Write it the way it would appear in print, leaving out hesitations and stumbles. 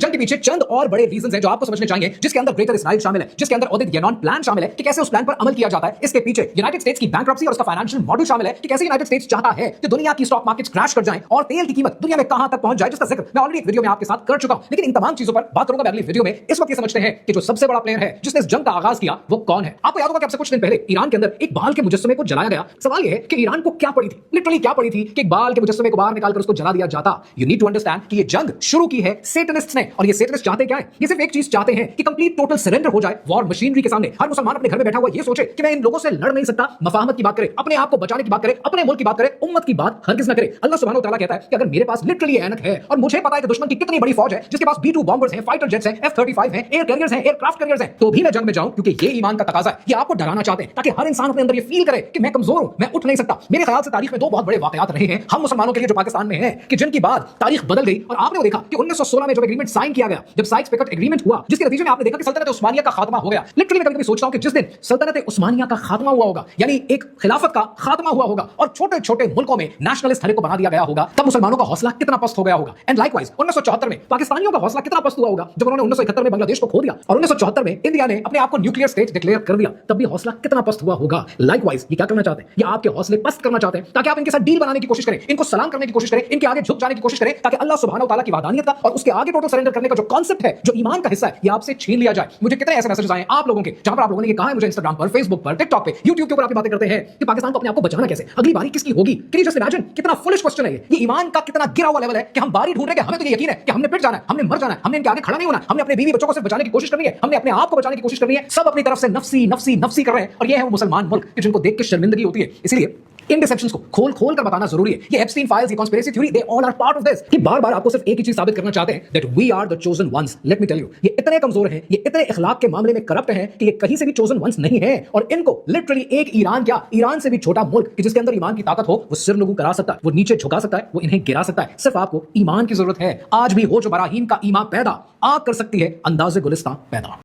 जंग के पीछे चंद और बड़े रीजंस हैं जो आपको समझने चाहिए, जिसके अंदर ग्रेटर इसराइल शामिल है, जिसके अंदर ऑदित यनॉन प्लान शामिल है कि कैसे उस प्लान पर अमल किया जाता है। इसके पीछे यूनाइटेड स्टेट्स की बैंक्रप्सी और उसका फाइनेंशियल मॉडल शामिल है कि कैसे यूनाइटेड स्टेट्स चाहता है कि दुनिया की स्टॉक मार्केट्स क्रैश कर जाएं और तेल की कीमत दुनिया में कहां तक पहुंच जाए, जिसका जिक्र मैं ऑलरेडी एक वीडियो में आपके साथ कर चुका हूं। लेकिन इन तमाम चीजों पर बात करूंगा मैं अगली वीडियो में। इस वक्त ये समझते हैं कि जो सबसे बड़ा प्लेयर है जिसने इस जंग का आगाज किया वो कौन है। आपको याद होगा कि अब से कुछ दिन पहले ईरान के अंदर एक बाल के मुजस्समे को जलाया गया। सवाल ये है कि ईरान को क्या पड़ी थी, लिटरली क्या पड़ी थी कि एक बाल के मुजस्समे को बाहर निकालकर उसको जला दिया जाता। यू नीड टू अंडरस्टैंड कि ये जंग शुरू की है सेटनिस्ट्स ने, और ये सेटनिस्ट चाहते क्या है? ये सिर्फ एक चीज चाहते हैं कि कंप्लीट टोटल सरेंडर हो जाए वॉर मशीनरी के सामने। हर मुसलमान अपने घर में बैठा हुआ ये सोचे कि मैं इन लोगों से लड़ नहीं सकता, मफाहमत की बात करे, अपने आप को बचाने की बात करे, अपने मुल्क की बात करे, उम्मत की बात हरगिज़ न करे। अल्लाह सुब्हानहू व तआला कहता है कि अगर मेरे पास लिटरली ऐनक है और मुझे पता है कि दुश्मन की कितनी बड़ी फौज है, जिसके पास B-2 बॉम्बर्स हैं, फाइटर जेट्स हैं, F-35 हैं, एयर कैरियर्स हैं, एयरक्राफ्ट कैरियर्स हैं, तो भी मैं जंग में जाऊं, क्योंकि ये ईमान का तकाजा है। ये आपको डराना चाहते हैं ताकि हर इंसान अपने अंदर ये फील करे कि मैं कमजोर हूं, मैं उठ नहीं सकता। मेरे ख्याल से तारीख में दो बहुत बड़े वाकयात रहे हैं हम मुसलमानों के लिए जो पाकिस्तान में है कि जिनकी बाद तारीख बदल गई। और आपने वो देखा कि 1916 में जब एग्रीमेंट साइन किया गया, जब साइक्स-पिकट एग्रीमेंट हुआ, जिसके नतीजे में आपने देखा कि सल्तनत उस्मानिया का खात्मा हो गया। लिटरली मैं कभी-कभी सोचता हूं कि जिस दिन सल्तनत उस्मानिया का खात्मा हुआ होगा, यानी एक खिलाफत का खात्मा हुआ होगा और छोटे-छोटे मुल्कों में नेशनलिस्ट हरे को बना दिया गया होगा, तब मुसलमानों का हौसला कितना पस्त हो गया होगा। एंड लाइकवाइज 1974 में पाकिस्तानियों का हौसला कितना पस्त हुआ होगा जब उन्होंने 1971 में बांग्लादेश को खो दिया, और 1974 में इंडिया ने अपने आप को न्यूक्लियर स्टेट डिक्लेयर कर दिया, तब भी हौसला कितना पस्त हुआ होगा। लाइकवाइज ये क्या करना चाहते हैं? ये आपके हौसले पस्त करना चाहते हैं ताकि आप इनके साथ डील बनाने की कोशिश करें, इनको सलाम करने की कोशिश करें, इनके आगे झुक जाने की कोशिश करें, ताकि अल्लाह सुब्हानहू व तआला की वहदानियत का और उसके आगे टोटल सरेंडर करने का जो कांसेप्ट है, जो ईमान का हिस्सा है, ये आपसे छीन लिया जाए। मुझे कितने ऐसे मैसेजेस आए आप लोगों के जहां पर आप लोगों ने ये कहा है मुझे इंस्टाग्राम पर, फेसबुक पर, टिकटॉक पे, यूट्यूब के ऊपर आप बातें करते हैं कि पाकिस्तान को अपने आप को बचाना कैसे, अगली बारी किसकी होगी। कैन यू जस्ट इमेजिन कितना फुलिश क्वेश्चन है ये ईमान का कितना गिरा हुआ लेवल है कि हम बारी ढूंढ रहे हैं कि हमें तो ये यकीन है कि हमने पिट जाना है, हमने मर जाना है, हमने इनके आगे खड़ा नहीं होना, हमने अपने बीवी बच्चों को सिर्फ बचाने की कोशिश करनी है, हमने अपने आप को बचाने की कोशिश करनी है। सब अपनी तरफ से नफ्सी नफ्सी नफ्सी कर रहे हैं, और ये है वो मुसलमान मुल्क कि जिनको देख के शर्मिंदगी होती है। इसलिए इन डिसेप्शंस को खोल खोल कर बताना जरूरी है। ये एप्स्टीन फाइल्स, ये conspiracy theory, they all are part of this. कि बार-बार आपको सिर्फ एक ही चीज साबित करना चाहते हैं that we are the chosen ones. Let me tell you, ये इतने कमजोर हैं, ये इतने इखलाक के मामले में करप्ट हैं कि ये कहीं से भी चोजन वंस नहीं है। और इनको लिटरली एक ईरान, क्या ईरान से भी छोटा मुल्क कि जिसके अंदर ईमान की ताकत हो, वो सिर नगू करा सकता है, वो नीचे झुका सकता है, वो इन्हें गिरा सकता है। सिर्फ आपको ईमान की जरूरत है। आज भी हो जो बराहीन का ईमान पैदा, आग कर सकती है अंदाज़े गुलिस्तां पैदा।